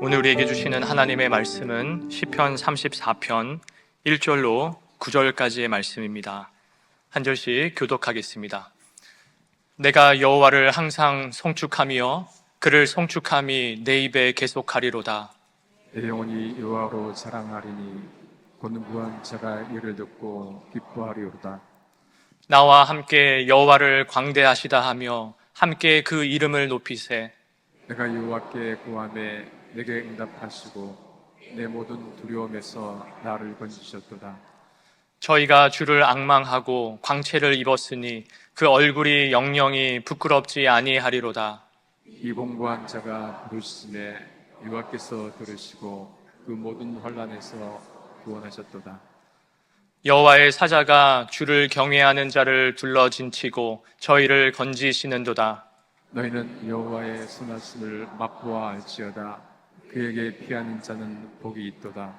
오늘 우리에게 주시는 하나님의 말씀은 시편 34편 1절로 9절까지의 말씀입니다. 한 절씩 교독하겠습니다. 내가 여호와를 항상 송축하며 그를 송축함이 내 입에 계속하리로다. 내 영혼이 여호와로 자랑하리니 곤고한 자가 이를 듣고 기뻐하리로다. 나와 함께 여호와를 광대하시다 하며 함께 그 이름을 높이세. 내가 여호와께 구하매 내게 응답하시고 내 모든 두려움에서 나를 건지셨도다. 저희가 주를 앙망하고 광채를 입었으니 그 얼굴이 영영이 부끄럽지 아니하리로다. 이 공고한 자가 부르시매 여호와께서 들으시고 그 모든 환난에서 구원하셨도다. 여호와의 사자가 주를 경외하는 자를 둘러진치고 저희를 건지시는도다. 너희는 여호와의 선하심을 맛보아 알지어다. 그에게 피하는 자는 복이 있도다.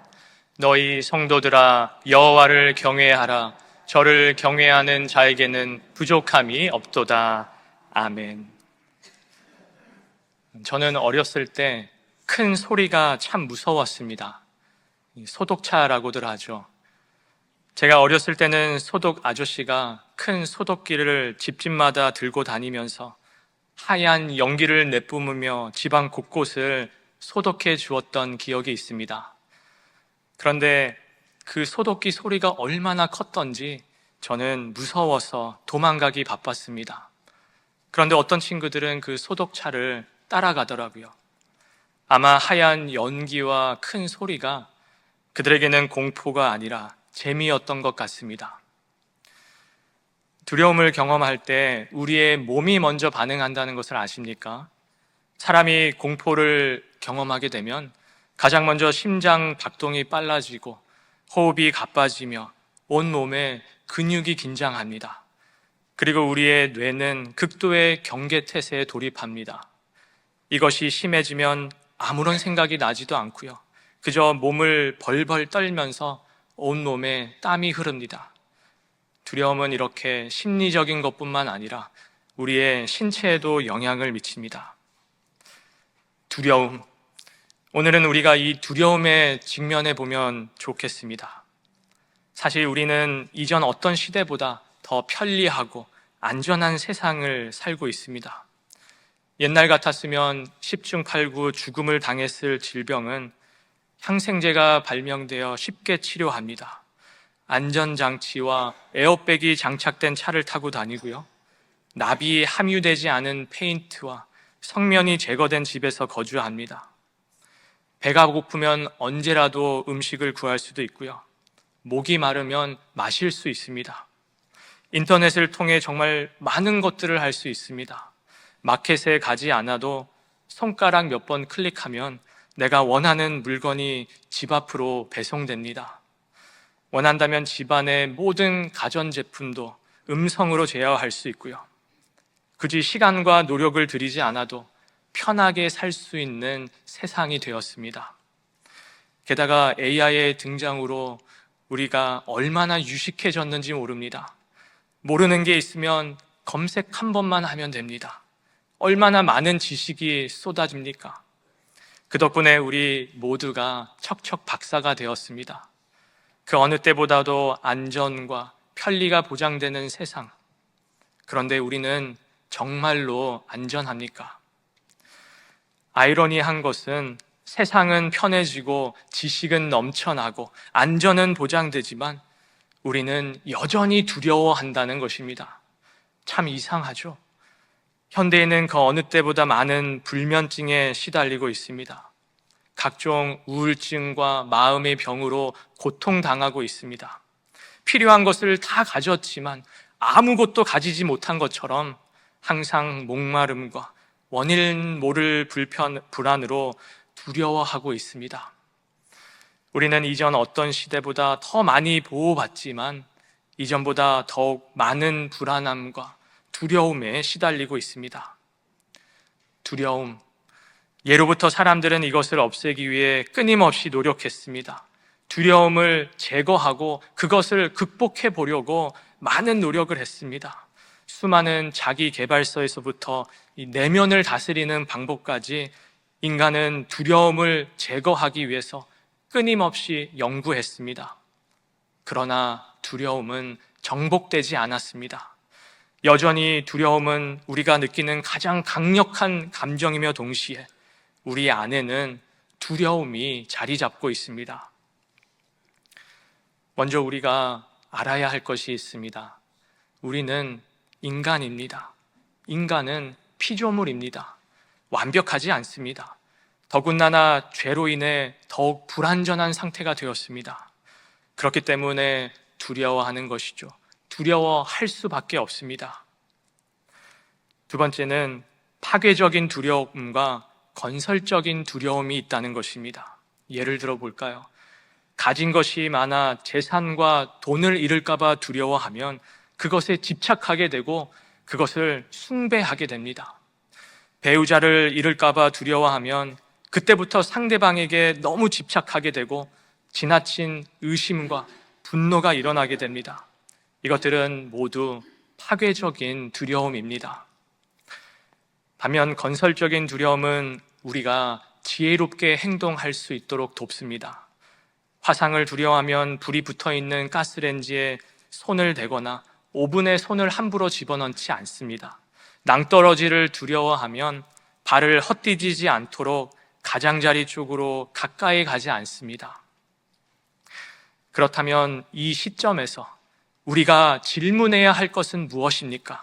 너희 성도들아 여호와를 경외하라. 저를 경외하는 자에게는 부족함이 없도다. 아멘. 저는 어렸을 때 큰 소리가 참 무서웠습니다. 소독차라고들 하죠. 제가 어렸을 때는 소독 아저씨가 큰 소독기를 집집마다 들고 다니면서 하얀 연기를 내뿜으며 집안 곳곳을 소독해 주었던 기억이 있습니다. 그런데 그 소독기 소리가 얼마나 컸던지 저는 무서워서 도망가기 바빴습니다. 그런데 어떤 친구들은 그 소독차를 따라가더라고요. 아마 하얀 연기와 큰 소리가 그들에게는 공포가 아니라 재미였던 것 같습니다. 두려움을 경험할 때 우리의 몸이 먼저 반응한다는 것을 아십니까? 사람이 공포를 경험하게 되면 가장 먼저 심장 박동이 빨라지고 호흡이 가빠지며 온몸에 근육이 긴장합니다. 그리고 우리의 뇌는 극도의 경계태세에 돌입합니다. 이것이 심해지면 아무런 생각이 나지도 않고요. 그저 몸을 벌벌 떨면서 온몸에 땀이 흐릅니다. 두려움은 이렇게 심리적인 것뿐만 아니라 우리의 신체에도 영향을 미칩니다. 두려움. 오늘은 우리가 이 두려움에 직면해 보면 좋겠습니다. 사실 우리는 이전 어떤 시대보다 더 편리하고 안전한 세상을 살고 있습니다. 옛날 같았으면 10중 8구 죽음을 당했을 질병은 항생제가 발명되어 쉽게 치료합니다. 안전장치와 에어백이 장착된 차를 타고 다니고요. 납이 함유되지 않은 페인트와 성면이 제거된 집에서 거주합니다. 배가 고프면 언제라도 음식을 구할 수도 있고요. 목이 마르면 마실 수 있습니다. 인터넷을 통해 정말 많은 것들을 할 수 있습니다. 마켓에 가지 않아도 손가락 몇 번 클릭하면 내가 원하는 물건이 집 앞으로 배송됩니다. 원한다면 집안의 모든 가전제품도 음성으로 제어할 수 있고요. 굳이 시간과 노력을 들이지 않아도 편하게 살 수 있는 세상이 되었습니다. 게다가 AI의 등장으로 우리가 얼마나 유식해졌는지 모릅니다. 모르는 게 있으면 검색 한 번만 하면 됩니다. 얼마나 많은 지식이 쏟아집니까? 그 덕분에 우리 모두가 척척 박사가 되었습니다. 그 어느 때보다도 안전과 편리가 보장되는 세상. 그런데 우리는 정말로 안전합니까? 아이러니한 것은 세상은 편해지고 지식은 넘쳐나고 안전은 보장되지만 우리는 여전히 두려워한다는 것입니다. 참 이상하죠? 현대인은 그 어느 때보다 많은 불면증에 시달리고 있습니다. 각종 우울증과 마음의 병으로 고통당하고 있습니다. 필요한 것을 다 가졌지만 아무것도 가지지 못한 것처럼 항상 목마름과 원인 모를 불안으로 두려워하고 있습니다. 우리는 이전 어떤 시대보다 더 많이 보호받지만 이전보다 더욱 많은 불안함과 두려움에 시달리고 있습니다. 두려움. 예로부터 사람들은 이것을 없애기 위해 끊임없이 노력했습니다. 두려움을 제거하고 그것을 극복해 보려고 많은 노력을 했습니다. 수많은 자기 개발서에서부터 이 내면을 다스리는 방법까지 인간은 두려움을 제거하기 위해서 끊임없이 연구했습니다. 그러나 두려움은 정복되지 않았습니다. 여전히 두려움은 우리가 느끼는 가장 강력한 감정이며 동시에 우리 안에는 두려움이 자리 잡고 있습니다. 먼저 우리가 알아야 할 것이 있습니다. 우리는 인간입니다. 인간은 피조물입니다. 완벽하지 않습니다. 더군다나 죄로 인해 더욱 불완전한 상태가 되었습니다. 그렇기 때문에 두려워하는 것이죠. 두려워할 수밖에 없습니다. 두 번째는 파괴적인 두려움과 건설적인 두려움이 있다는 것입니다. 예를 들어 볼까요? 가진 것이 많아 재산과 돈을 잃을까 봐 두려워하면 그것에 집착하게 되고 그것을 숭배하게 됩니다. 배우자를 잃을까 봐 두려워하면 그때부터 상대방에게 너무 집착하게 되고 지나친 의심과 분노가 일어나게 됩니다. 이것들은 모두 파괴적인 두려움입니다. 반면 건설적인 두려움은 우리가 지혜롭게 행동할 수 있도록 돕습니다. 화상을 두려워하면 불이 붙어있는 가스레인지에 손을 대거나 오븐에 손을 함부로 집어넣지 않습니다. 낭떠러지를 두려워하면 발을 헛디디지 않도록 가장자리 쪽으로 가까이 가지 않습니다. 그렇다면 이 시점에서 우리가 질문해야 할 것은 무엇입니까?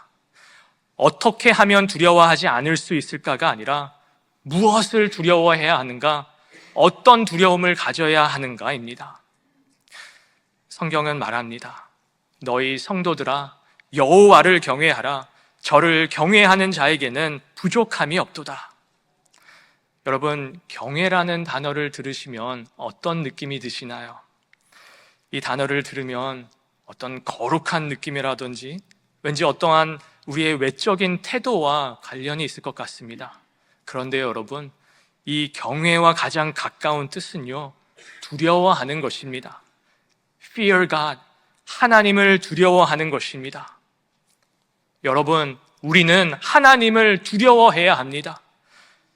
어떻게 하면 두려워하지 않을 수 있을까가 아니라 무엇을 두려워해야 하는가, 어떤 두려움을 가져야 하는가입니다. 성경은 말합니다. 너희 성도들아 여호와를 경외하라. 저를 경외하는 자에게는 부족함이 없도다. 여러분, 경외라는 단어를 들으시면 어떤 느낌이 드시나요? 이 단어를 들으면 어떤 거룩한 느낌이라든지 왠지 어떠한 우리의 외적인 태도와 관련이 있을 것 같습니다. 그런데 여러분, 이 경외와 가장 가까운 뜻은요, 두려워하는 것입니다. Fear God, 하나님을 두려워하는 것입니다. 여러분, 우리는 하나님을 두려워해야 합니다.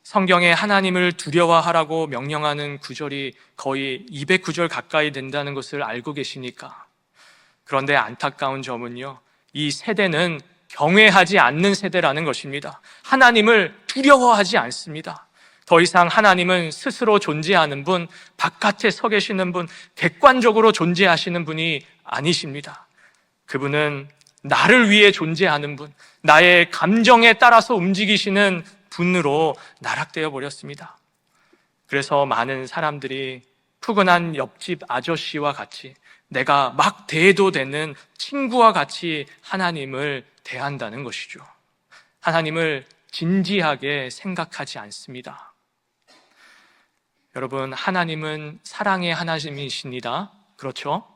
성경에 하나님을 두려워하라고 명령하는 구절이 거의 200구절 가까이 된다는 것을 알고 계시니까. 그런데 안타까운 점은요, 이 세대는 경외하지 않는 세대라는 것입니다. 하나님을 두려워하지 않습니다. 더 이상 하나님은 스스로 존재하는 분, 바깥에 서 계시는 분, 객관적으로 존재하시는 분이 아니십니다. 그분은 나를 위해 존재하는 분, 나의 감정에 따라서 움직이시는 분으로 나락되어 버렸습니다. 그래서 많은 사람들이 푸근한 옆집 아저씨와 같이 내가 막 대해도 되는 친구와 같이 하나님을 대한다는 것이죠. 하나님을 진지하게 생각하지 않습니다. 여러분, 하나님은 사랑의 하나님이십니다. 그렇죠?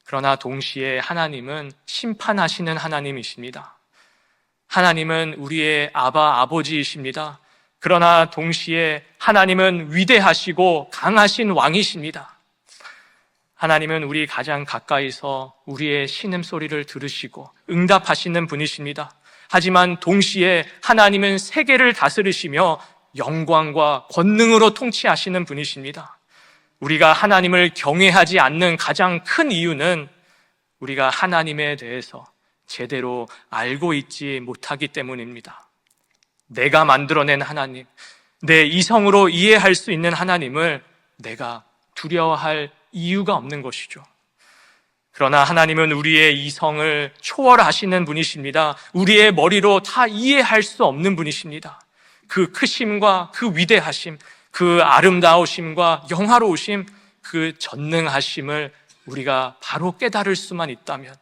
그러나 동시에 하나님은 심판하시는 하나님이십니다. 하나님은 우리의 아버지이십니다. 그러나 동시에 하나님은 위대하시고 강하신 왕이십니다. 하나님은 우리 가장 가까이서 우리의 신음소리를 들으시고 응답하시는 분이십니다. 하지만 동시에 하나님은 세계를 다스리시며 영광과 권능으로 통치하시는 분이십니다. 우리가 하나님을 경외하지 않는 가장 큰 이유는 우리가 하나님에 대해서 제대로 알고 있지 못하기 때문입니다. 내가 만들어낸 하나님, 내 이성으로 이해할 수 있는 하나님을 내가 두려워할 이유가 없는 것이죠. 그러나 하나님은 우리의 이성을 초월하시는 분이십니다. 우리의 머리로 다 이해할 수 없는 분이십니다. 그 크심과 그 위대하심, 그 아름다우심과 영화로우심, 그 전능하심을 우리가 바로 깨달을 수만 있다면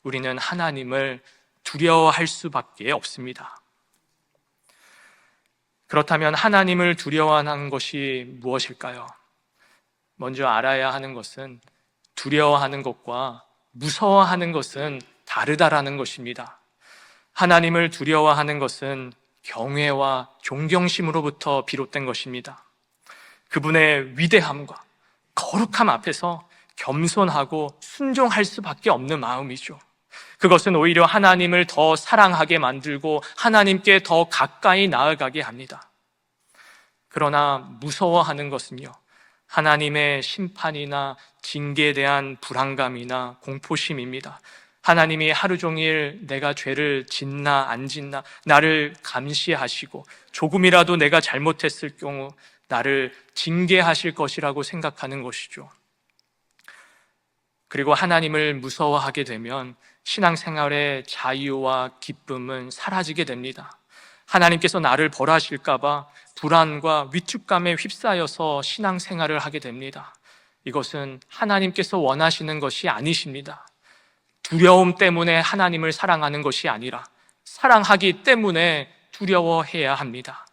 우리는 하나님을 두려워할 수밖에 없습니다. 그렇다면 하나님을 두려워하는 것이 무엇일까요? 먼저 알아야 하는 것은 두려워하는 것과 무서워하는 것은 다르다라는 것입니다. 하나님을 두려워하는 것은 경외와 존경심으로부터 비롯된 것입니다. 그분의 위대함과 거룩함 앞에서 겸손하고 순종할 수밖에 없는 마음이죠. 그것은 오히려 하나님을 더 사랑하게 만들고 하나님께 더 가까이 나아가게 합니다. 그러나 무서워하는 것은요, 하나님의 심판이나 징계에 대한 불안감이나 공포심입니다. 하나님이 하루 종일 내가 죄를 짓나 안 짓나 나를 감시하시고 조금이라도 내가 잘못했을 경우 나를 징계하실 것이라고 생각하는 것이죠. 그리고 하나님을 무서워하게 되면 신앙생활의 자유와 기쁨은 사라지게 됩니다. 하나님께서 나를 벌하실까 봐 불안과 위축감에 휩싸여서 신앙생활을 하게 됩니다. 이것은 하나님께서 원하시는 것이 아니십니다. 두려움 때문에 하나님을 사랑하는 것이 아니라 사랑하기 때문에 두려워해야 합니다.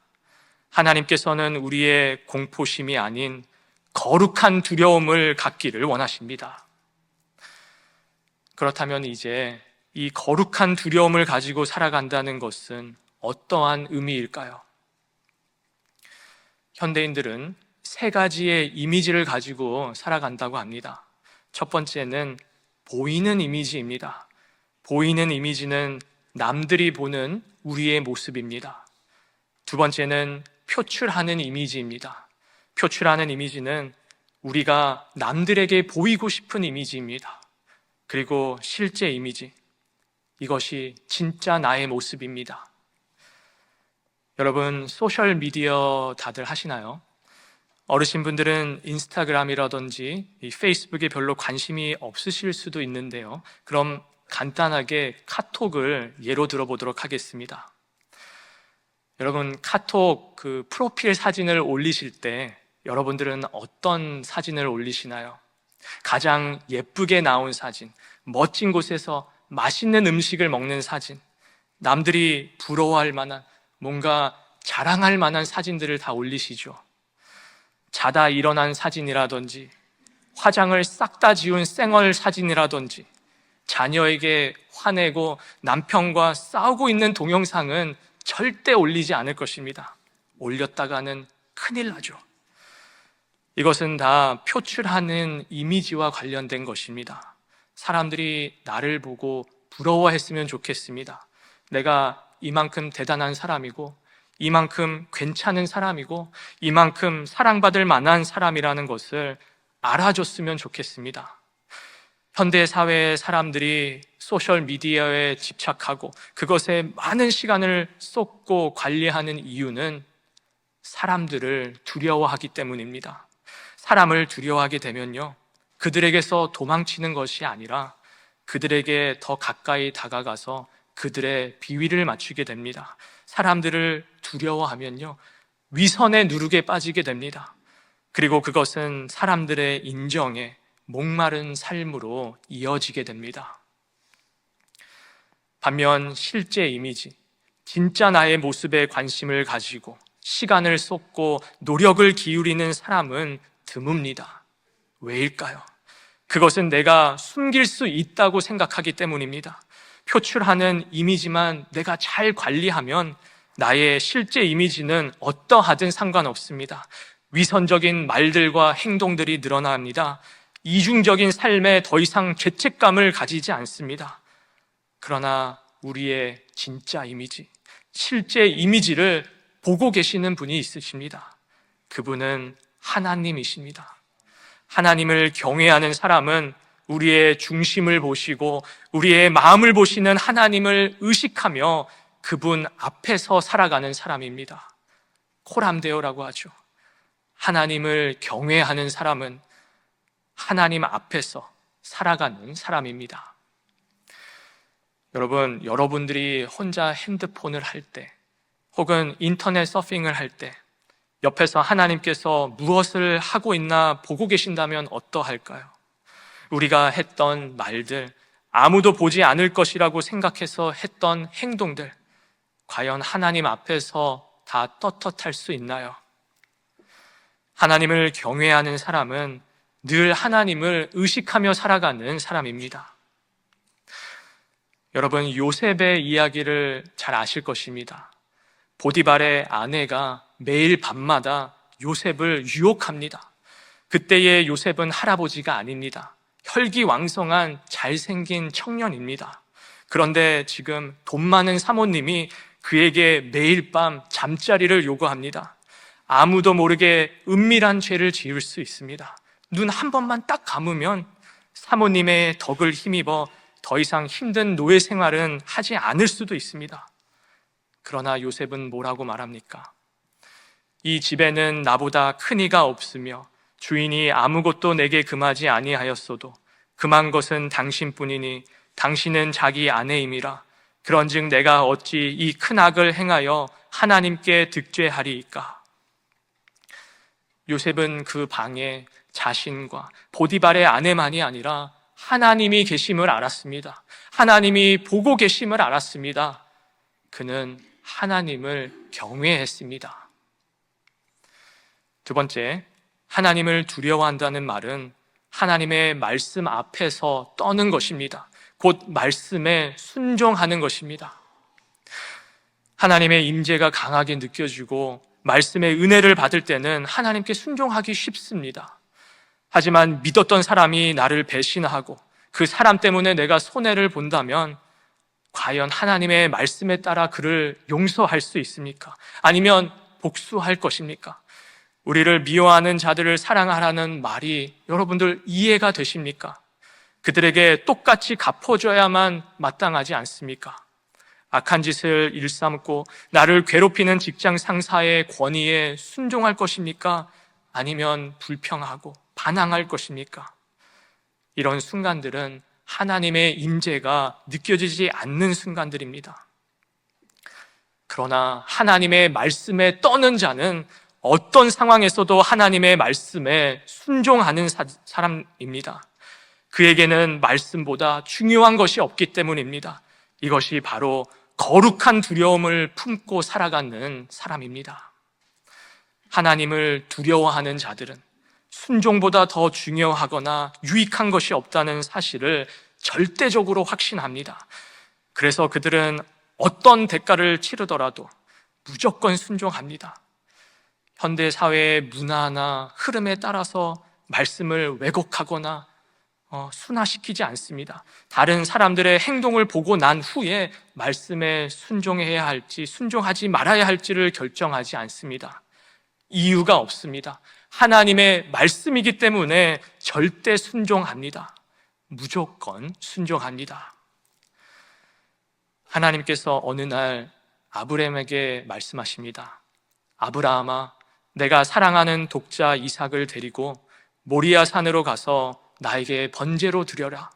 하나님께서는 우리의 공포심이 아닌 거룩한 두려움을 갖기를 원하십니다. 그렇다면 이제 이 거룩한 두려움을 가지고 살아간다는 것은 어떠한 의미일까요? 현대인들은 세 가지의 이미지를 가지고 살아간다고 합니다. 첫 번째는 보이는 이미지입니다. 보이는 이미지는 남들이 보는 우리의 모습입니다. 두 번째는 표출하는 이미지입니다. 표출하는 이미지는 우리가 남들에게 보이고 싶은 이미지입니다. 그리고 실제 이미지, 이것이 진짜 나의 모습입니다. 여러분, 소셜미디어 다들 하시나요? 어르신분들은 인스타그램이라든지 이 페이스북에 별로 관심이 없으실 수도 있는데요. 그럼 간단하게 카톡을 예로 들어보도록 하겠습니다. 여러분, 카톡 그 프로필 사진을 올리실 때 여러분들은 어떤 사진을 올리시나요? 가장 예쁘게 나온 사진, 멋진 곳에서 맛있는 음식을 먹는 사진, 남들이 부러워할 만한, 뭔가 자랑할 만한 사진들을 다 올리시죠. 자다 일어난 사진이라든지 화장을 싹 다 지운 생얼 사진이라든지 자녀에게 화내고 남편과 싸우고 있는 동영상은 절대 올리지 않을 것입니다. 올렸다가는 큰일 나죠. 이것은 다 표출하는 이미지와 관련된 것입니다. 사람들이 나를 보고 부러워했으면 좋겠습니다. 내가 이만큼 대단한 사람이고 이만큼 괜찮은 사람이고 이만큼 사랑받을 만한 사람이라는 것을 알아줬으면 좋겠습니다. 현대 사회의 사람들이 소셜미디어에 집착하고 그것에 많은 시간을 쏟고 관리하는 이유는 사람들을 두려워하기 때문입니다. 사람을 두려워하게 되면요, 그들에게서 도망치는 것이 아니라 그들에게 더 가까이 다가가서 그들의 비위를 맞추게 됩니다. 사람들을 두려워하면요, 위선의 누룩에 빠지게 됩니다. 그리고 그것은 사람들의 인정에 목마른 삶으로 이어지게 됩니다. 반면 실제 이미지, 진짜 나의 모습에 관심을 가지고 시간을 쏟고 노력을 기울이는 사람은 드뭅니다. 왜일까요? 그것은 내가 숨길 수 있다고 생각하기 때문입니다. 표출하는 이미지만 내가 잘 관리하면 나의 실제 이미지는 어떠하든 상관없습니다. 위선적인 말들과 행동들이 늘어납니다. 이중적인 삶에 더 이상 죄책감을 가지지 않습니다. 그러나 우리의 진짜 이미지, 실제 이미지를 보고 계시는 분이 있으십니다. 그분은 하나님이십니다. 하나님을 경외하는 사람은 우리의 중심을 보시고 우리의 마음을 보시는 하나님을 의식하며 그분 앞에서 살아가는 사람입니다. 코람데오라고 하죠. 하나님을 경외하는 사람은 하나님 앞에서 살아가는 사람입니다. 여러분, 여러분들이 혼자 핸드폰을 할 때 혹은 인터넷 서핑을 할 때 옆에서 하나님께서 무엇을 하고 있나 보고 계신다면 어떠할까요? 우리가 했던 말들, 아무도 보지 않을 것이라고 생각해서 했던 행동들, 과연 하나님 앞에서 다 떳떳할 수 있나요? 하나님을 경외하는 사람은 늘 하나님을 의식하며 살아가는 사람입니다. 여러분, 요셉의 이야기를 잘 아실 것입니다. 보디발의 아내가 매일 밤마다 요셉을 유혹합니다. 그때의 요셉은 할아버지가 아닙니다. 혈기왕성한 잘생긴 청년입니다. 그런데 지금 돈 많은 사모님이 그에게 매일 밤 잠자리를 요구합니다. 아무도 모르게 은밀한 죄를 지을 수 있습니다. 눈 한 번만 딱 감으면 사모님의 덕을 힘입어 더 이상 힘든 노예 생활은 하지 않을 수도 있습니다. 그러나 요셉은 뭐라고 말합니까? 이 집에는 나보다 큰 이가 없으며 주인이 아무것도 내게 금하지 아니하였어도 금한 것은 당신뿐이니 당신은 자기 아내임이라. 그런즉 내가 어찌 이 큰 악을 행하여 하나님께 득죄하리이까? 요셉은 그 방에 자신과 보디발의 아내만이 아니라 하나님이 계심을 알았습니다. 하나님이 보고 계심을 알았습니다. 그는 하나님을 경외했습니다. 두 번째, 하나님을 두려워한다는 말은 하나님의 말씀 앞에서 떠는 것입니다. 곧 말씀에 순종하는 것입니다. 하나님의 임재가 강하게 느껴지고 말씀의 은혜를 받을 때는 하나님께 순종하기 쉽습니다. 하지만 믿었던 사람이 나를 배신하고 그 사람 때문에 내가 손해를 본다면 과연 하나님의 말씀에 따라 그를 용서할 수 있습니까? 아니면 복수할 것입니까? 우리를 미워하는 자들을 사랑하라는 말이 여러분들 이해가 되십니까? 그들에게 똑같이 갚아줘야만 마땅하지 않습니까? 악한 짓을 일삼고 나를 괴롭히는 직장 상사의 권위에 순종할 것입니까? 아니면 불평하고 반항할 것입니까? 이런 순간들은 하나님의 임재가 느껴지지 않는 순간들입니다. 그러나 하나님의 말씀에 떠는 자는 어떤 상황에서도 하나님의 말씀에 순종하는 사람입니다. 그에게는 말씀보다 중요한 것이 없기 때문입니다. 이것이 바로 거룩한 두려움을 품고 살아가는 사람입니다. 하나님을 두려워하는 자들은 순종보다 더 중요하거나 유익한 것이 없다는 사실을 절대적으로 확신합니다. 그래서 그들은 어떤 대가를 치르더라도 무조건 순종합니다. 현대 사회의 문화나 흐름에 따라서 말씀을 왜곡하거나 순화시키지 않습니다. 다른 사람들의 행동을 보고 난 후에 말씀에 순종해야 할지 순종하지 말아야 할지를 결정하지 않습니다. 이유가 없습니다. 하나님의 말씀이기 때문에 절대 순종합니다. 무조건 순종합니다. 하나님께서 어느 날 아브라함에게 말씀하십니다. 아브라함아, 내가 사랑하는 독자 이삭을 데리고 모리아 산으로 가서 나에게 번제로 드려라.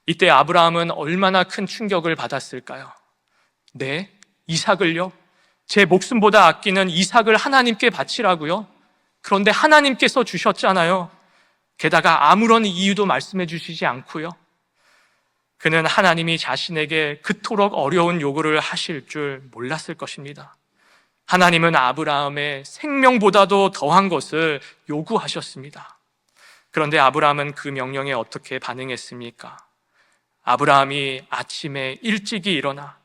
이때 아브라함은 얼마나 큰 충격을 받았을까요? 네? 이삭을요? 제 목숨보다 아끼는 이삭을 하나님께 바치라고요? 그런데 하나님께서 주셨잖아요. 게다가 아무런 이유도 말씀해 주시지 않고요. 그는 하나님이 자신에게 그토록 어려운 요구를 하실 줄 몰랐을 것입니다. 하나님은 아브라함의 생명보다도 더한 것을 요구하셨습니다. 그런데 아브라함은 그 명령에 어떻게 반응했습니까? 아브라함이 아침에 일찍이 일어나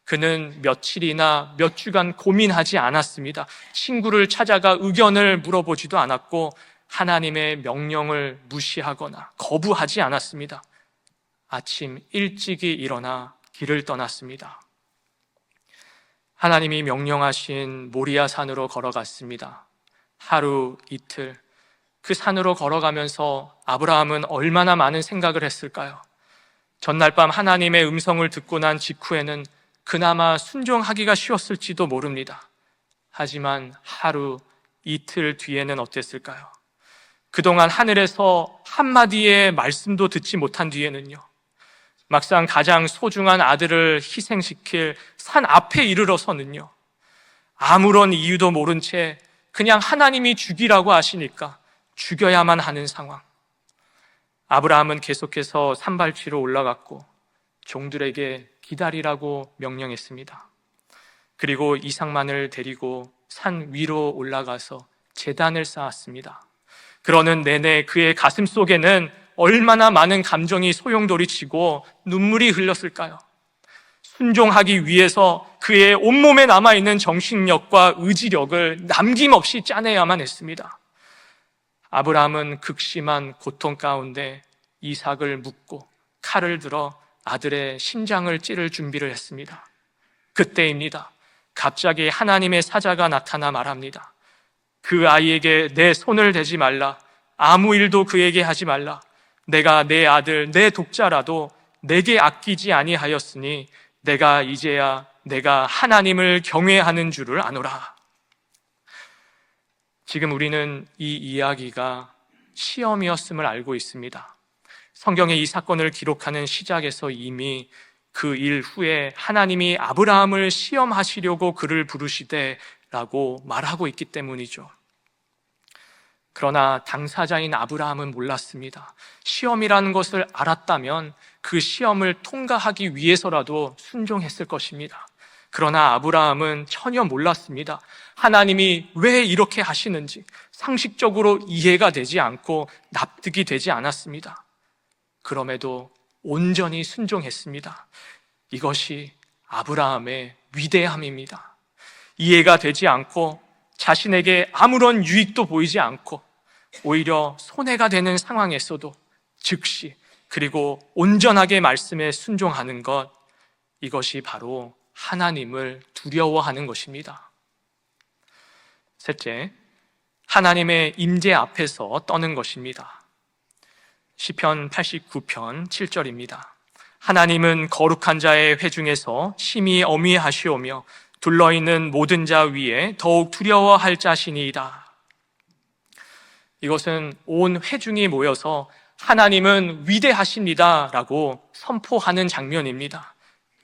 그는 며칠이나 몇 주간 고민하지 않았습니다. 친구를 찾아가 의견을 물어보지도 않았고 하나님의 명령을 무시하거나 거부하지 않았습니다. 아침 일찍이 일어나 길을 떠났습니다. 하나님이 명령하신 모리아 산으로 걸어갔습니다. 하루 이틀 그 산으로 걸어가면서 아브라함은 얼마나 많은 생각을 했을까요? 전날 밤 하나님의 음성을 듣고 난 직후에는 그나마 순종하기가 쉬웠을지도 모릅니다. 하지만 하루 이틀 뒤에는 어땠을까요? 그동안 하늘에서 한마디의 말씀도 듣지 못한 뒤에는요, 막상 가장 소중한 아들을 희생시킬 산 앞에 이르러서는요, 아무런 이유도 모른 채 그냥 하나님이 죽이라고 하시니까 죽여야만 하는 상황. 아브라함은 계속해서 산발치로 올라갔고 종들에게 기다리라고 명령했습니다. 그리고 이삭만을 데리고 산 위로 올라가서 제단을 쌓았습니다. 그러는 내내 그의 가슴 속에는 얼마나 많은 감정이 소용돌이치고 눈물이 흘렸을까요? 순종하기 위해서 그의 온몸에 남아있는 정신력과 의지력을 남김없이 짜내야만 했습니다. 아브라함은 극심한 고통 가운데 이삭을 묻고 칼을 들어 아들의 심장을 찌를 준비를 했습니다. 그때입니다. 갑자기 하나님의 사자가 나타나 말합니다. 그 아이에게 내 손을 대지 말라. 아무 일도 그에게 하지 말라. 내가 내 아들, 내 독자라도 내게 아끼지 아니하였으니 내가 이제야 내가 하나님을 경외하는 줄을 아노라. 지금 우리는 이 이야기가 시험이었음을 알고 있습니다. 성경에 이 사건을 기록하는 시작에서 이미 그 일 후에 하나님이 아브라함을 시험하시려고 그를 부르시되 라고 말하고 있기 때문이죠. 그러나 당사자인 아브라함은 몰랐습니다. 시험이라는 것을 알았다면 그 시험을 통과하기 위해서라도 순종했을 것입니다. 그러나 아브라함은 전혀 몰랐습니다. 하나님이 왜 이렇게 하시는지 상식적으로 이해가 되지 않고 납득이 되지 않았습니다. 그럼에도 온전히 순종했습니다. 이것이 아브라함의 위대함입니다. 이해가 되지 않고 자신에게 아무런 유익도 보이지 않고 오히려 손해가 되는 상황에서도 즉시 그리고 온전하게 말씀에 순종하는 것, 이것이 바로 하나님을 두려워하는 것입니다. 셋째, 하나님의 임재 앞에서 떠는 것입니다. 시편 89편 7절입니다. 하나님은 거룩한 자의 회중에서 심히 어미하시오며 둘러있는 모든 자 위에 더욱 두려워할 자신이다. 이것은 온 회중이 모여서 하나님은 위대하십니다 라고 선포하는 장면입니다.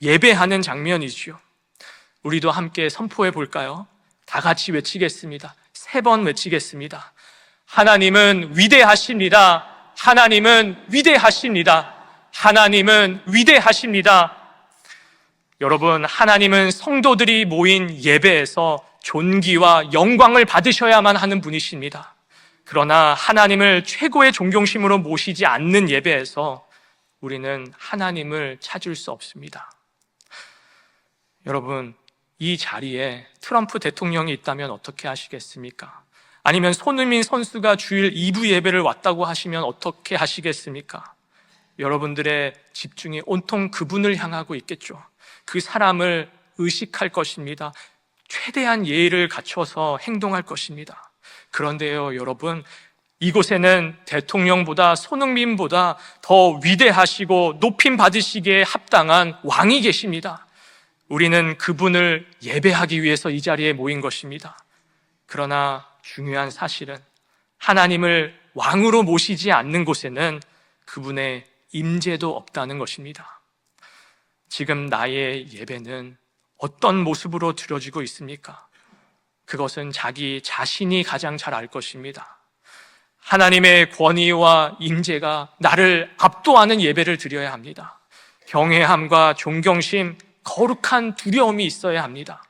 예배하는 장면이지요. 우리도 함께 선포해 볼까요? 다 같이 외치겠습니다. 3번 외치겠습니다. 하나님은 위대하십니다. 하나님은 위대하십니다. 하나님은 위대하십니다. 여러분, 하나님은 성도들이 모인 예배에서 존귀와 영광을 받으셔야만 하는 분이십니다. 그러나 하나님을 최고의 존경심으로 모시지 않는 예배에서 우리는 하나님을 찾을 수 없습니다. 여러분, 이 자리에 트럼프 대통령이 있다면 어떻게 하시겠습니까? 아니면 손흥민 선수가 주일 2부 예배를 왔다고 하시면 어떻게 하시겠습니까? 여러분들의 집중이 온통 그분을 향하고 있겠죠. 그 사람을 의식할 것입니다. 최대한 예의를 갖춰서 행동할 것입니다. 그런데요, 여러분, 이곳에는 대통령보다 손흥민보다 더 위대하시고 높임 받으시기에 합당한 왕이 계십니다. 우리는 그분을 예배하기 위해서 이 자리에 모인 것입니다. 그러나 중요한 사실은 하나님을 왕으로 모시지 않는 곳에는 그분의 임재도 없다는 것입니다. 지금 나의 예배는 어떤 모습으로 드려지고 있습니까? 그것은 자기 자신이 가장 잘 알 것입니다. 하나님의 권위와 임재가 나를 압도하는 예배를 드려야 합니다. 경외함과 존경심, 거룩한 두려움이 있어야 합니다.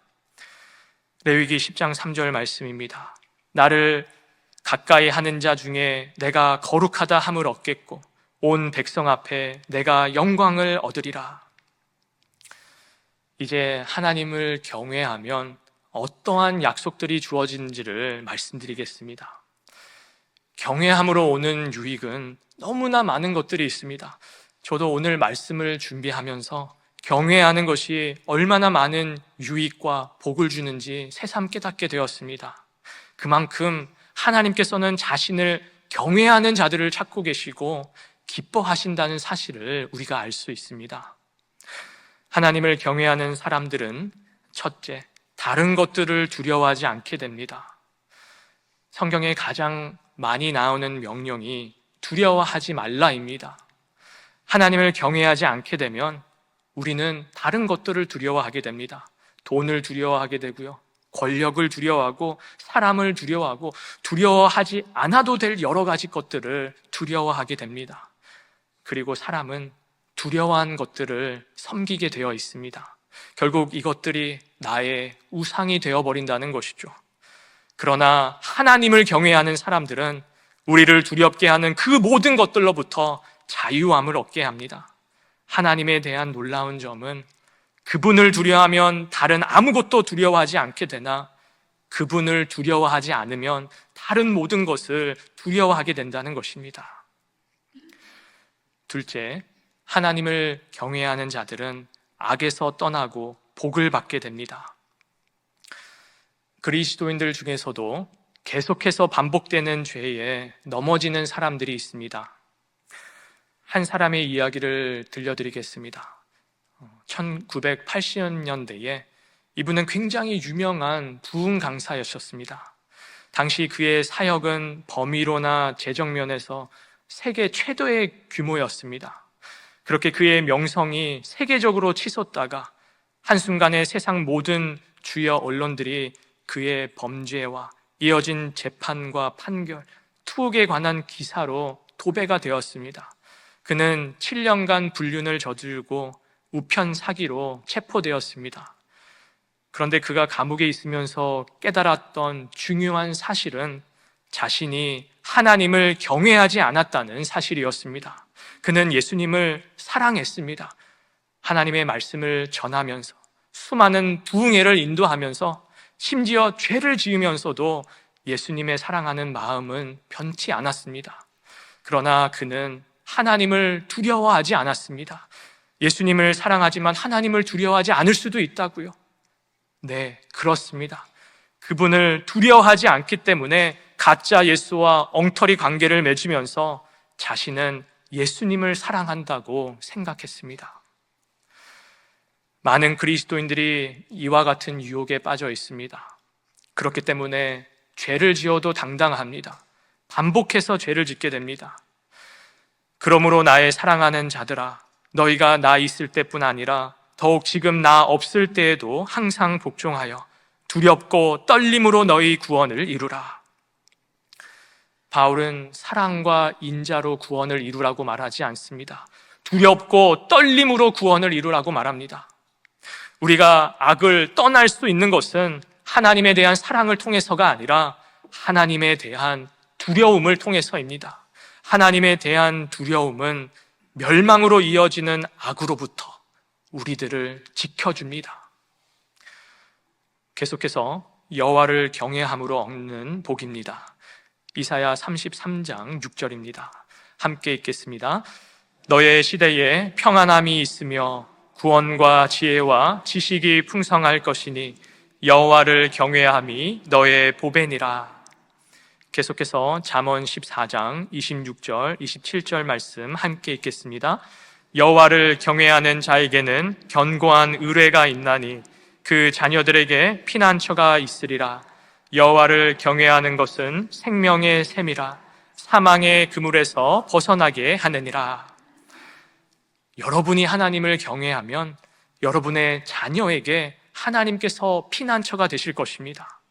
레위기 10장 3절 말씀입니다. 나를 가까이 하는 자 중에 내가 거룩하다 함을 얻겠고 온 백성 앞에 내가 영광을 얻으리라. 이제 하나님을 경외하면 어떠한 약속들이 주어지는지를 말씀드리겠습니다. 경외함으로 오는 유익은 너무나 많은 것들이 있습니다. 저도 오늘 말씀을 준비하면서 경외하는 것이 얼마나 많은 유익과 복을 주는지 새삼 깨닫게 되었습니다. 그만큼 하나님께서는 자신을 경외하는 자들을 찾고 계시고 기뻐하신다는 사실을 우리가 알 수 있습니다. 하나님을 경외하는 사람들은 첫째, 다른 것들을 두려워하지 않게 됩니다. 성경에 가장 많이 나오는 명령이 두려워하지 말라입니다. 하나님을 경외하지 않게 되면 우리는 다른 것들을 두려워하게 됩니다. 돈을 두려워하게 되고요, 권력을 두려워하고 사람을 두려워하고 두려워하지 않아도 될 여러 가지 것들을 두려워하게 됩니다. 그리고 사람은 두려워한 것들을 섬기게 되어 있습니다. 결국 이것들이 나의 우상이 되어버린다는 것이죠. 그러나 하나님을 경외하는 사람들은 우리를 두렵게 하는 그 모든 것들로부터 자유함을 얻게 합니다. 하나님에 대한 놀라운 점은 그분을 두려워하면 다른 아무것도 두려워하지 않게 되나 그분을 두려워하지 않으면 다른 모든 것을 두려워하게 된다는 것입니다. 둘째, 하나님을 경외하는 자들은 악에서 떠나고 복을 받게 됩니다. 그리스도인들 중에서도 계속해서 반복되는 죄에 넘어지는 사람들이 있습니다. 한 사람의 이야기를 들려드리겠습니다. 1980년대에 이분은 굉장히 유명한 부흥 강사였었습니다. 당시 그의 사역은 범위로나 재정 면에서 세계 최대의 규모였습니다. 그렇게 그의 명성이 세계적으로 치솟다가 한순간에 세상 모든 주요 언론들이 그의 범죄와 이어진 재판과 판결, 투옥에 관한 기사로 도배가 되었습니다. 그는 7년간 불륜을 저지르고 우편 사기로 체포되었습니다. 그런데 그가 감옥에 있으면서 깨달았던 중요한 사실은 자신이 하나님을 경외하지 않았다는 사실이었습니다. 그는 예수님을 사랑했습니다. 하나님의 말씀을 전하면서 수많은 부흥회를 인도하면서 심지어 죄를 지으면서도 예수님의 사랑하는 마음은 변치 않았습니다. 그러나 그는 하나님을 두려워하지 않았습니다. 예수님을 사랑하지만 하나님을 두려워하지 않을 수도 있다고요? 네, 그렇습니다. 그분을 두려워하지 않기 때문에 가짜 예수와 엉터리 관계를 맺으면서 자신은 예수님을 사랑한다고 생각했습니다. 많은 그리스도인들이 이와 같은 유혹에 빠져 있습니다. 그렇기 때문에 죄를 지어도 당당합니다. 반복해서 죄를 짓게 됩니다. 그러므로 나의 사랑하는 자들아, 너희가 나 있을 때뿐 아니라 더욱 지금 나 없을 때에도 항상 복종하여 두렵고 떨림으로 너희 구원을 이루라. 바울은 사랑과 인자로 구원을 이루라고 말하지 않습니다. 두렵고 떨림으로 구원을 이루라고 말합니다. 우리가 악을 떠날 수 있는 것은 하나님에 대한 사랑을 통해서가 아니라 하나님에 대한 두려움을 통해서입니다. 하나님에 대한 두려움은 멸망으로 이어지는 악으로부터 우리들을 지켜줍니다. 계속해서 여호와를 경외함으로 얻는 복입니다. 이사야 33장 6절입니다. 함께 읽겠습니다. 너의 시대에 평안함이 있으며 구원과 지혜와 지식이 풍성할 것이니 여호와를 경외함이 너의 보배니라. 계속해서 잠언 14장 26절, 27절 말씀 함께 읽겠습니다. 여호와를 경외하는 자에게는 견고한 의뢰가 있나니 그 자녀들에게 피난처가 있으리라. 여호와를 경외하는 것은 생명의 샘이라. 사망의 그물에서 벗어나게 하느니라. 여러분이 하나님을 경외하면 여러분의 자녀에게 하나님께서 피난처가 되실 것입니다.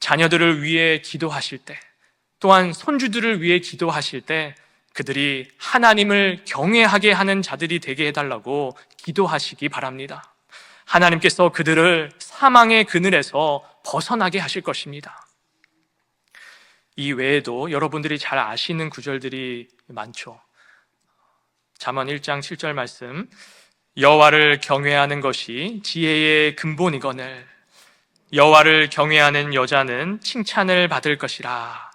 자녀들을 위해 기도하실 때, 또한 손주들을 위해 기도하실 때 그들이 하나님을 경외하게 하는 자들이 되게 해달라고 기도하시기 바랍니다. 하나님께서 그들을 사망의 그늘에서 벗어나게 하실 것입니다. 이 외에도 여러분들이 잘 아시는 구절들이 많죠. 잠언 1장 7절 말씀, 여호와를 경외하는 것이 지혜의 근본이거늘 여호와를 경외하는 여자는 칭찬을 받을 것이라.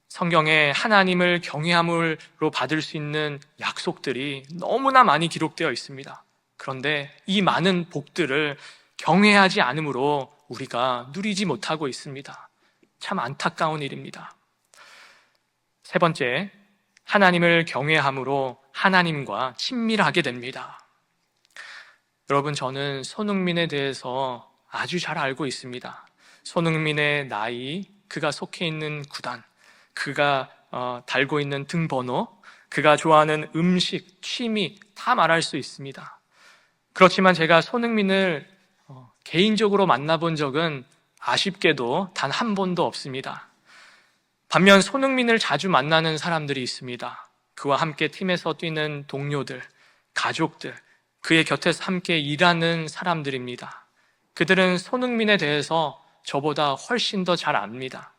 성경에 하나님을 경외함으로 받을 수 있는 약속들이 너무나 많이 기록되어 있습니다. 그런데 이 많은 복들을 경외하지 않으므로 우리가 누리지 못하고 있습니다. 참 안타까운 일입니다. 세 번째, 하나님을 경외함으로 하나님과 친밀하게 됩니다. 여러분, 저는 손흥민에 대해서 아주 잘 알고 있습니다. 손흥민의 나이, 그가 속해 있는 구단, 그가 달고 있는 등번호, 그가 좋아하는 음식, 취미 다 말할 수 있습니다. 그렇지만 제가 손흥민을 개인적으로 만나본 적은 아쉽게도 단 한 번도 없습니다. 반면 손흥민을 자주 만나는 사람들이 있습니다. 그와 함께 팀에서 뛰는 동료들, 가족들, 그의 곁에서 함께 일하는 사람들입니다. 그들은 손흥민에 대해서 저보다 훨씬 더 잘 압니다.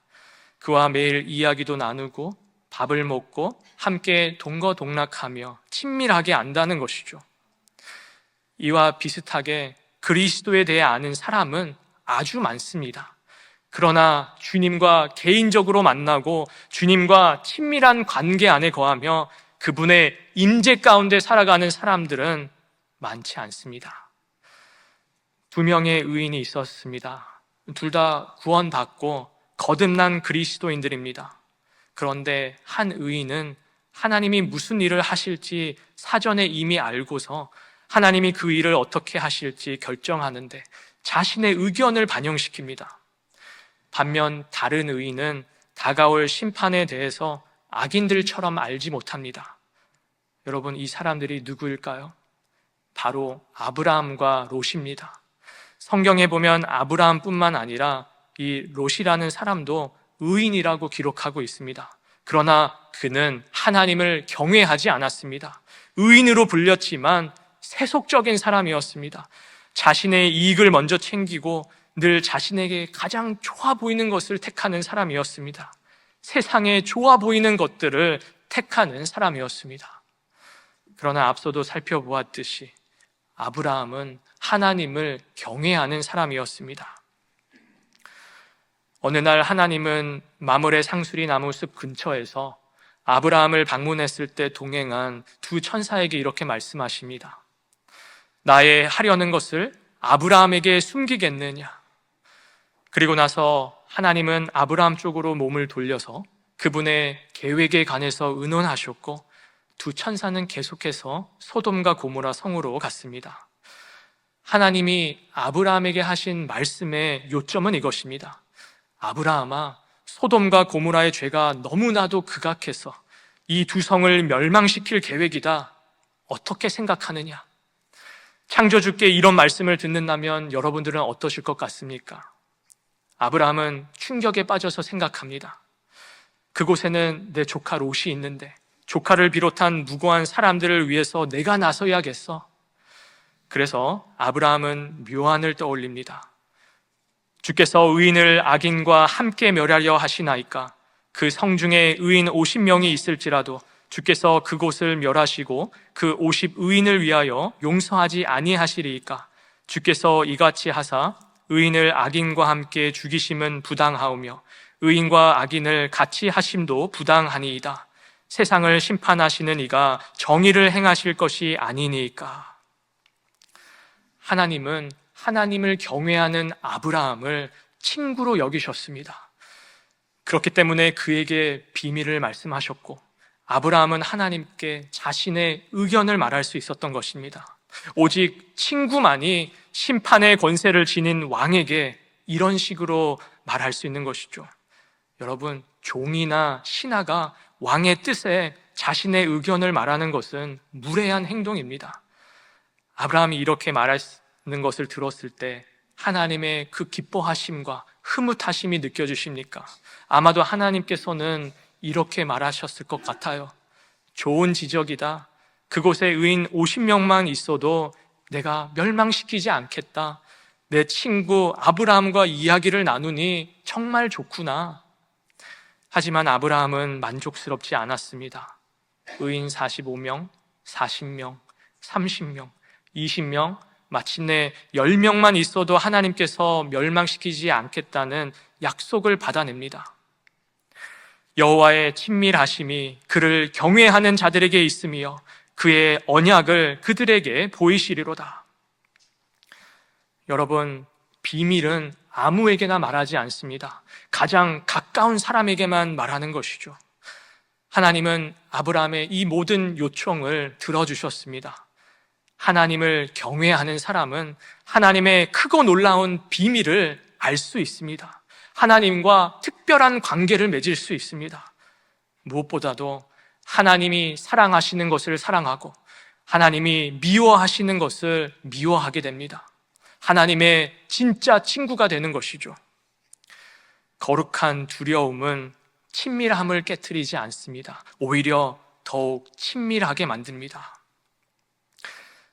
그와 매일 이야기도 나누고 밥을 먹고 함께 동거동락하며 친밀하게 안다는 것이죠. 이와 비슷하게 그리스도에 대해 아는 사람은 아주 많습니다. 그러나 주님과 개인적으로 만나고 주님과 친밀한 관계 안에 거하며 그분의 임재 가운데 살아가는 사람들은 많지 않습니다. 2명의 의인이 있었습니다. 둘 다 구원받고 거듭난 그리스도인들입니다. 그런데 한 의인은 하나님이 무슨 일을 하실지 사전에 이미 알고서 하나님이 그 일을 어떻게 하실지 결정하는데 자신의 의견을 반영시킵니다. 반면 다른 의인은 다가올 심판에 대해서 악인들처럼 알지 못합니다. 여러분, 이 사람들이 누구일까요? 바로 아브라함과 롯입니다. 성경에 보면 아브라함뿐만 아니라 이 롯이라는 사람도 의인이라고 기록하고 있습니다. 그러나 그는 하나님을 경외하지 않았습니다. 의인으로 불렸지만 세속적인 사람이었습니다. 자신의 이익을 먼저 챙기고 늘 자신에게 가장 좋아 보이는 것을 택하는 사람이었습니다. 세상에 좋아 보이는 것들을 택하는 사람이었습니다. 그러나 앞서도 살펴보았듯이 아브라함은 하나님을 경외하는 사람이었습니다. 어느 날 하나님은 마므레 상수리 나무 숲 근처에서 아브라함을 방문했을 때 동행한 두 천사에게 이렇게 말씀하십니다. 나의 하려는 것을 아브라함에게 숨기겠느냐? 그리고 나서 하나님은 아브라함 쪽으로 몸을 돌려서 그분의 계획에 관해서 의논하셨고 두 천사는 계속해서 소돔과 고모라 성으로 갔습니다. 하나님이 아브라함에게 하신 말씀의 요점은 이것입니다. 아브라함아, 소돔과 고모라의 죄가 너무나도 극악해서 이 두 성을 멸망시킬 계획이다. 어떻게 생각하느냐? 창조주께 이런 말씀을 듣는다면 여러분들은 어떠실 것 같습니까? 아브라함은 충격에 빠져서 생각합니다. 그곳에는 내 조카 롯이 있는데 조카를 비롯한 무고한 사람들을 위해서 내가 나서야겠어. 그래서 아브라함은 묘안을 떠올립니다. 주께서 의인을 악인과 함께 멸하려 하시나이까? 그 성중에 의인 50명이 있을지라도 주께서 그곳을 멸하시고 그 50 의인을 위하여 용서하지 아니하시리이까? 주께서 이같이 하사 의인을 악인과 함께 죽이심은 부당하오며 의인과 악인을 같이 하심도 부당하니이다. 세상을 심판하시는 이가 정의를 행하실 것이 아니니까. 하나님은 하나님을 경외하는 아브라함을 친구로 여기셨습니다. 그렇기 때문에 그에게 비밀을 말씀하셨고 아브라함은 하나님께 자신의 의견을 말할 수 있었던 것입니다. 오직 친구만이 심판의 권세를 지닌 왕에게 이런 식으로 말할 수 있는 것이죠. 여러분, 종이나 신하가 왕의 뜻에 자신의 의견을 말하는 것은 무례한 행동입니다. 아브라함이 이렇게 말하는 것을 들었을 때 하나님의 그 기뻐하심과 흐뭇하심이 느껴지십니까? 아마도 하나님께서는 이렇게 말하셨을 것 같아요. 좋은 지적이다. 그곳에 의인 50명만 있어도 내가 멸망시키지 않겠다. 내 친구 아브라함과 이야기를 나누니 정말 좋구나. 하지만 아브라함은 만족스럽지 않았습니다. 의인 45명, 40명, 30명, 20명, 마침내 10명만 있어도 하나님께서 멸망시키지 않겠다는 약속을 받아냅니다. 여호와의 친밀하심이 그를 경외하는 자들에게 있으며 그의 언약을 그들에게 보이시리로다. 여러분, 비밀은 아무에게나 말하지 않습니다. 가장 가까운 사람에게만 말하는 것이죠. 하나님은 아브라함의 이 모든 요청을 들어주셨습니다. 하나님을 경외하는 사람은 하나님의 크고 놀라운 비밀을 알 수 있습니다. 하나님과 특별한 관계를 맺을 수 있습니다. 무엇보다도 하나님이 사랑하시는 것을 사랑하고 하나님이 미워하시는 것을 미워하게 됩니다. 하나님의 진짜 친구가 되는 것이죠. 거룩한 두려움은 친밀함을 깨트리지 않습니다. 오히려 더욱 친밀하게 만듭니다.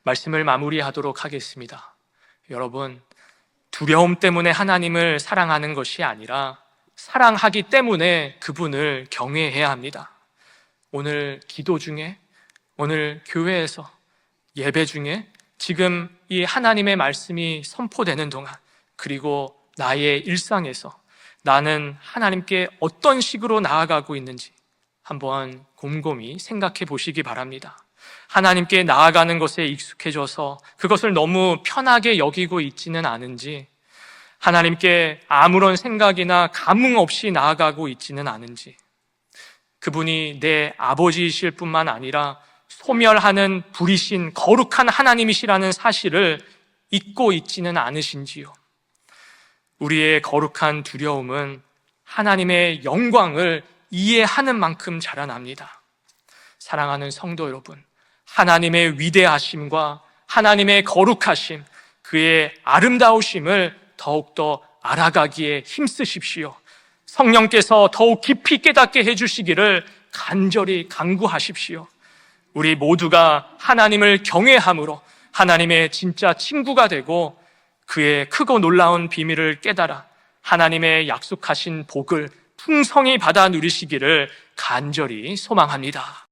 말씀을 마무리하도록 하겠습니다. 여러분, 두려움 때문에 하나님을 사랑하는 것이 아니라 사랑하기 때문에 그분을 경외해야 합니다. 오늘 기도 중에, 오늘 교회에서 예배 중에 지금 이 하나님의 말씀이 선포되는 동안, 그리고 나의 일상에서 나는 하나님께 어떤 식으로 나아가고 있는지 한번 곰곰이 생각해 보시기 바랍니다. 하나님께 나아가는 것에 익숙해져서 그것을 너무 편하게 여기고 있지는 않은지, 하나님께 아무런 생각이나 감흥 없이 나아가고 있지는 않은지, 그분이 내 아버지이실 뿐만 아니라 소멸하는 불이신 거룩한 하나님이시라는 사실을 잊고 있지는 않으신지요. 우리의 거룩한 두려움은 하나님의 영광을 이해하는 만큼 자라납니다. 사랑하는 성도 여러분, 하나님의 위대하심과 하나님의 거룩하심, 그의 아름다우심을 더욱더 알아가기에 힘쓰십시오. 성령께서 더욱 깊이 깨닫게 해주시기를 간절히 간구하십시오. 우리 모두가 하나님을 경외함으로 하나님의 진짜 친구가 되고 그의 크고 놀라운 비밀을 깨달아 하나님의 약속하신 복을 풍성히 받아 누리시기를 간절히 소망합니다.